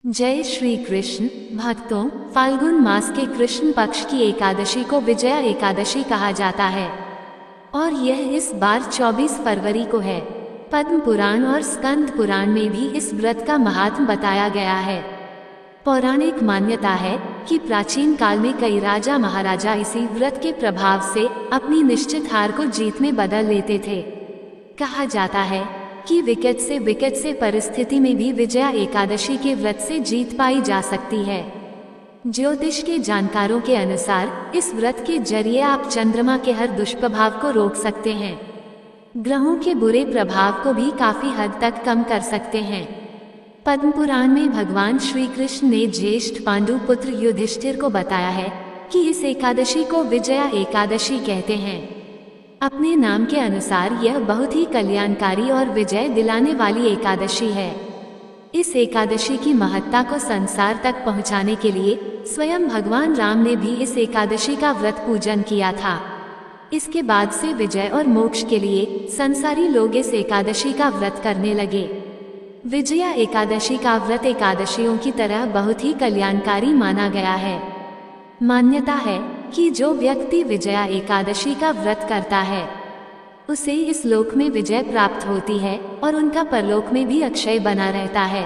जय श्री कृष्ण भक्तों, फाल्गुन मास के कृष्ण पक्ष की एकादशी को विजया एकादशी कहा जाता है और यह इस बार 24 फरवरी को है। पद्म पुराण और स्कंद पुराण में भी इस व्रत का महात्म बताया गया है। पौराणिक मान्यता है कि प्राचीन काल में कई राजा महाराजा इसी व्रत के प्रभाव से अपनी निश्चित हार को जीत में बदल लेते थे। कहा जाता है कि विकट से परिस्थिति में भी विजया एकादशी के व्रत से जीत पाई जा सकती है। ज्योतिष के जानकारों के अनुसार इस व्रत के जरिए आप चंद्रमा के हर दुष्प्रभाव को रोक सकते हैं, ग्रहों के बुरे प्रभाव को भी काफी हद तक कम कर सकते हैं। पद्म पुराण में भगवान श्री कृष्ण ने ज्येष्ठ पांडु पुत्र युधिष्ठिर को बताया है कि इस एकादशी को विजया एकादशी कहते हैं। अपने नाम के अनुसार यह बहुत ही कल्याणकारी और विजय दिलाने वाली एकादशी है। इस एकादशी की महत्ता को संसार तक पहुंचाने के लिए स्वयं भगवान राम ने भी इस एकादशी का व्रत पूजन किया था। इसके बाद से विजय और मोक्ष के लिए संसारी लोग इस एकादशी का व्रत करने लगे। विजया एकादशी का व्रत एकादशियों की तरह बहुत ही कल्याणकारी माना गया है। मान्यता है कि जो व्यक्ति विजया एकादशी का व्रत करता है उसे इस लोक में विजय प्राप्त होती है और उनका परलोक में भी अक्षय बना रहता है।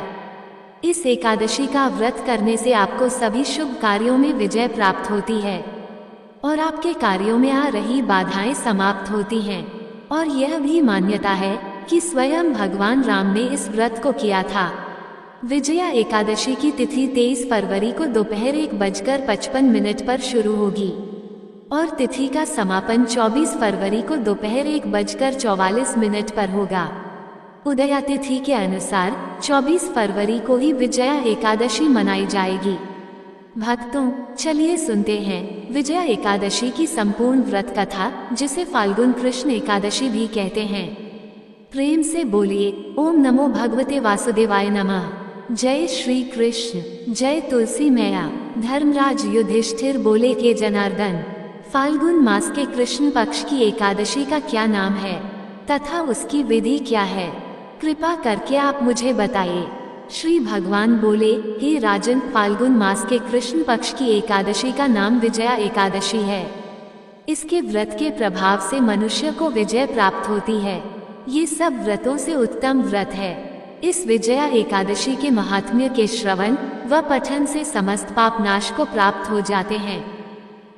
इस एकादशी का व्रत करने से आपको सभी शुभ कार्यों में विजय प्राप्त होती है और आपके कार्यों में आ रही बाधाएं समाप्त होती हैं। और यह भी मान्यता है कि स्वयं भगवान राम ने इस व्रत को किया था। विजया एकादशी की तिथि 23 फरवरी को दोपहर 1:55 पर शुरू होगी और तिथि का समापन 24 फरवरी को दोपहर 1:44 पर होगा। उदया तिथि के अनुसार 24 फरवरी को ही विजया एकादशी मनाई जाएगी। भक्तों, चलिए सुनते हैं विजया एकादशी की संपूर्ण व्रत कथा, जिसे फाल्गुन कृष्ण एकादशी भी कहते हैं। प्रेम से बोलिए ओम नमो भगवते वासुदेवाय नमः। जय श्री कृष्ण, जय तुलसी मैया। धर्मराज युधिष्ठिर बोले के जनार्दन, फाल्गुन मास के कृष्ण पक्ष की एकादशी का क्या नाम है तथा उसकी विधि क्या है? कृपा करके आप मुझे बताइए। श्री भगवान बोले, हे राजन, फाल्गुन मास के कृष्ण पक्ष की एकादशी का नाम विजया एकादशी है। इसके व्रत के प्रभाव से मनुष्य को विजय प्राप्त होती है। ये सब व्रतों से उत्तम व्रत है। इस विजया एकादशी के महात्म्य के श्रवण व पठन से समस्त पाप नाश को प्राप्त हो जाते हैं।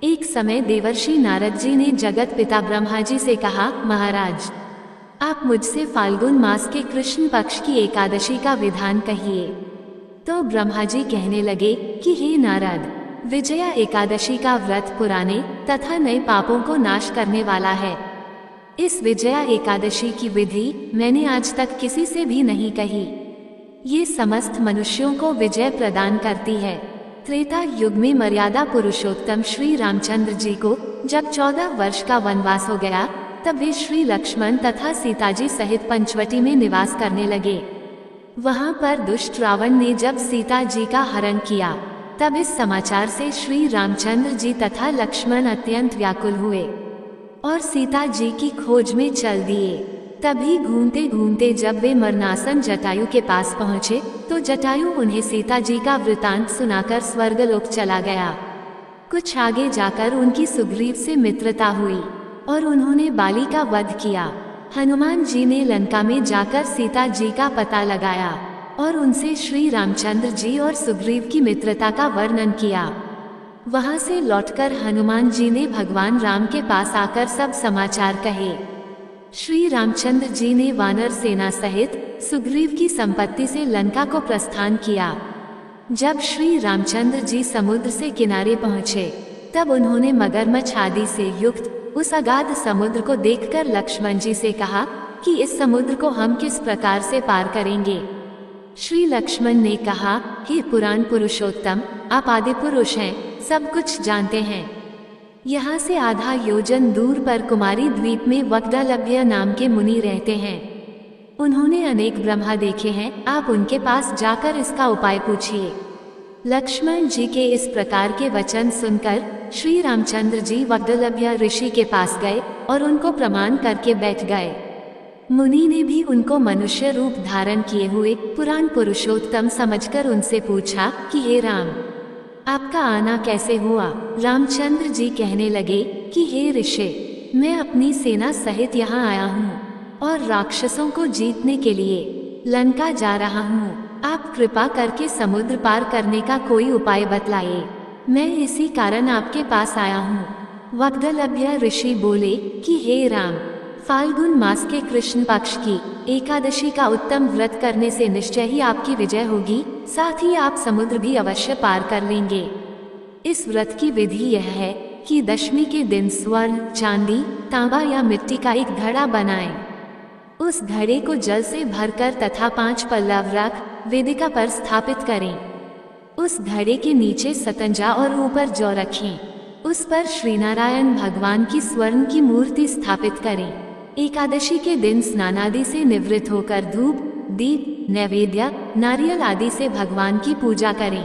एक समय देवर्षि नारद जी ने जगत पिता ब्रह्मा जी से कहा, महाराज, आप मुझसे फाल्गुन मास के कृष्ण पक्ष की एकादशी का विधान कहिए। तो ब्रह्मा जी कहने लगे कि हे नारद, विजया एकादशी का व्रत पुराने तथा नए पापों को नाश करने वाला है। इस विजया एकादशी की विधि मैंने आज तक किसी से भी नहीं कही। ये समस्त मनुष्यों को विजय प्रदान करती है। त्रेता युग में मर्यादा पुरुषोत्तम श्री रामचंद्र जी को जब 14 वर्ष का वनवास हो गया, तब वे श्री लक्ष्मण तथा सीता जी सहित पंचवटी में निवास करने लगे। वहां पर दुष्ट रावण ने जब सीता जी का हरण किया, तब इस समाचार से श्री रामचंद्र जी तथा लक्ष्मण अत्यंत व्याकुल हुए और सीता जी की खोज में चल दिए। तभी घूमते घूमते जब वे मरणासन जटायु के पास पहुँचे, तो जटायु उन्हें सीता जी का वृतांत सुनाकर स्वर्गलोक चला गया। कुछ आगे जाकर उनकी सुग्रीव से मित्रता हुई और उन्होंने बाली का वध किया। हनुमान जी ने लंका में जाकर सीता जी का पता लगाया और उनसे श्री रामचंद्र जी और सुग्रीव की मित्रता का वर्णन किया। वहां से लौटकर हनुमान जी ने भगवान राम के पास आकर सब समाचार कहे। श्री रामचंद्र जी ने वानर सेना सहित सुग्रीव की संपत्ति से लंका को प्रस्थान किया। जब श्री रामचंद्र जी समुद्र से किनारे पहुँचे, तब उन्होंने मगरमच्छ आदि से युक्त उस अगाध समुद्र को देखकर लक्ष्मण जी से कहा कि इस समुद्र को हम किस प्रकार से पार करेंगे। श्री लक्ष्मण ने कहा, हे पुराण पुरुषोत्तम, आप आदि पुरुष हैं, सब कुछ जानते हैं। यहाँ से आधा योजन दूर पर कुमारी द्वीप में वक्डलभ्य नाम के मुनि रहते हैं। उन्होंने अनेक ब्रह्मा देखे हैं, आप उनके पास जाकर इसका उपाय पूछिए। लक्ष्मण जी के इस प्रकार के वचन सुनकर श्री रामचंद्र जी वक्डलभ्य ऋषि के पास गए और उनको प्रणाम करके बैठ गए। मुनि ने भी उनको मनुष्य रूप धारण किए हुए पुराण पुरुषोत्तम समझकर उनसे पूछा कि हे राम, आपका आना कैसे हुआ। रामचंद्र जी कहने लगे कि हे ऋषि, मैं अपनी सेना सहित यहाँ आया हूँ और राक्षसों को जीतने के लिए लंका जा रहा हूँ। आप कृपा करके समुद्र पार करने का कोई उपाय बतलाइए, मैं इसी कारण आपके पास आया हूँ। वग्दलभ्य ऋषि बोले कि हे राम, फाल्गुन मास के कृष्ण पक्ष की एकादशी का उत्तम व्रत करने से निश्चय ही आपकी विजय होगी, साथ ही आप समुद्र भी अवश्य पार कर लेंगे। इस व्रत की विधि यह है कि दशमी के दिन स्वर्ण, चांदी, तांबा या मिट्टी का एक घड़ा बनाएं। उस घड़े को जल से भरकर तथा 5 पल्लव रख वेदिका पर स्थापित करें। उस घड़े के नीचे सतंजा और ऊपर जौ रखें। उस पर श्रीनारायण भगवान की स्वर्ण की मूर्ति स्थापित करें। एकादशी के दिन स्नानादि से निवृत्त होकर धूप, दीप, नैवेद्य, नारियल आदि से भगवान की पूजा करें।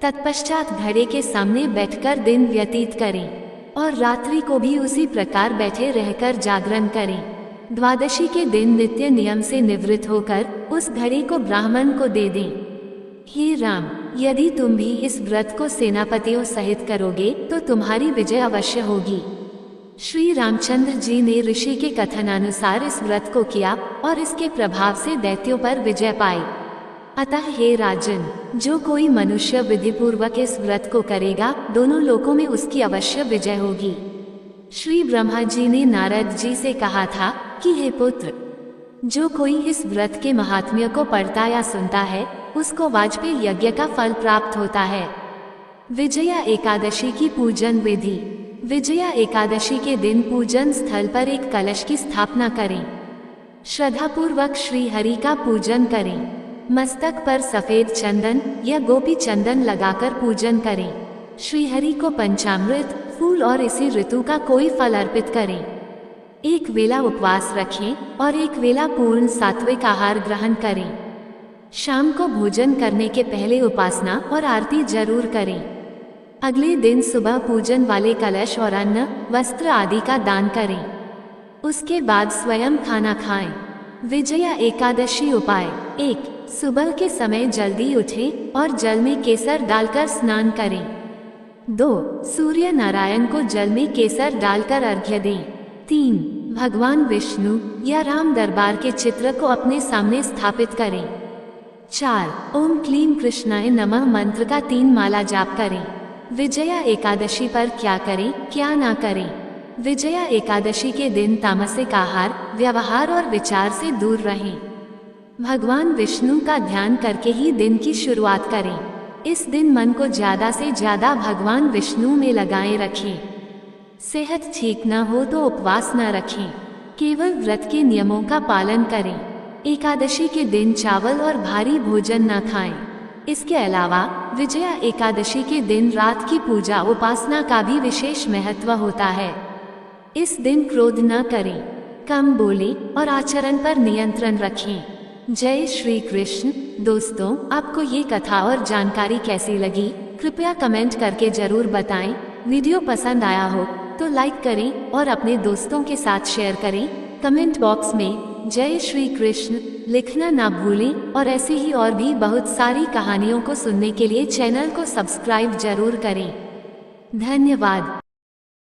तत्पश्चात घड़े के सामने बैठकर दिन व्यतीत करें और रात्रि को भी उसी प्रकार बैठे रहकर जागरण करें। द्वादशी के दिन नित्य नियम से निवृत्त होकर उस घड़े को ब्राह्मण को दे दें। हे राम, यदि तुम भी इस व्रत को सेनापतियों सहित करोगे तो तुम्हारी विजय अवश्य होगी। श्री रामचंद्र जी ने ऋषि के कथनानुसार इस व्रत को किया और इसके प्रभाव से दैत्यों पर विजय पाई। अतः हे राजन, जो कोई मनुष्य विधिपूर्वक इस व्रत को करेगा, दोनों लोकों में उसकी अवश्य विजय होगी। श्री ब्रह्मा जी ने नारद जी से कहा था कि हे पुत्र, जो कोई इस व्रत के महात्म्य को पढ़ता या सुनता है, उसको वाजपेयी यज्ञ का फल प्राप्त होता है। विजया एकादशी की पूजन विधि। विजया एकादशी के दिन पूजन स्थल पर एक कलश की स्थापना करें। श्रद्धापूर्वक श्री हरि का पूजन करें। मस्तक पर सफेद चंदन या गोपी चंदन लगाकर पूजन करें। श्री हरि को पंचामृत, फूल और इसी ऋतु का कोई फल अर्पित करें। एक वेला उपवास रखें और एक वेला पूर्ण सात्विक आहार ग्रहण करें। शाम को भोजन करने के पहले उपासना और आरती जरूर करें। अगले दिन सुबह पूजन वाले कलश और अन्न, वस्त्र आदि का दान करें। उसके बाद स्वयं खाना खाएं। विजया एकादशी उपाय। 1. सुबह के समय जल्दी उठें और जल में केसर डालकर स्नान करें। 2. सूर्य नारायण को जल में केसर डालकर अर्घ्य दें। 3. भगवान विष्णु या राम दरबार के चित्र को अपने सामने स्थापित करें। 4. ओम क्लीम कृष्णाय नमः मंत्र का 3 माला जाप करें। विजया एकादशी पर क्या करें, क्या ना करें। विजया एकादशी के दिन तामसिक आहार, व्यवहार और विचार से दूर रहें। भगवान विष्णु का ध्यान करके ही दिन की शुरुआत करें। इस दिन मन को ज्यादा से ज्यादा भगवान विष्णु में लगाए रखें। सेहत ठीक न हो तो उपवास न रखें। केवल व्रत के नियमों का पालन करें। एकादशी के दिन चावल और भारी भोजन न खाएं। इसके अलावा विजया एकादशी के दिन रात की पूजा उपासना का भी विशेष महत्व होता है। इस दिन क्रोध न करें, कम बोलें और आचरण पर नियंत्रण रखें। जय श्री कृष्ण। दोस्तों, आपको ये कथा और जानकारी कैसी लगी, कृपया कमेंट करके जरूर बताएं। वीडियो पसंद आया हो तो लाइक करें और अपने दोस्तों के साथ शेयर करें। कमेंट बॉक्स में जय श्री कृष्ण लिखना ना भूलें और ऐसे ही और भी बहुत सारी कहानियों को सुनने के लिए चैनल को सब्सक्राइब जरूर करें। धन्यवाद।